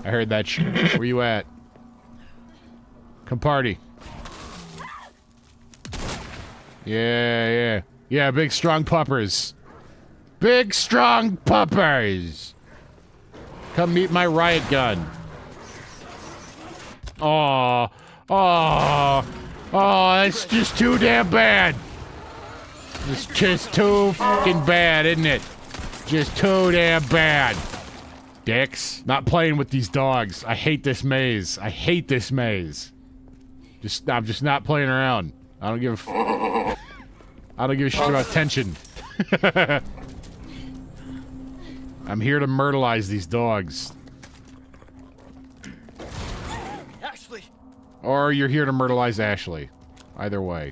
I heard that shit. Where you at? Come party. Yeah. Yeah, big strong puppers. Big strong puppers! Come meet my riot gun. Oh, that's just too damn bad. It's just too fucking bad, isn't it? Just too damn bad. Dicks. Not playing with these dogs. I hate this maze. I hate this maze. I'm just not playing around. I don't give a shit about tension. I'm here to myrtleize these dogs. Ashley. Or you're here to myrtleize Ashley. Either way.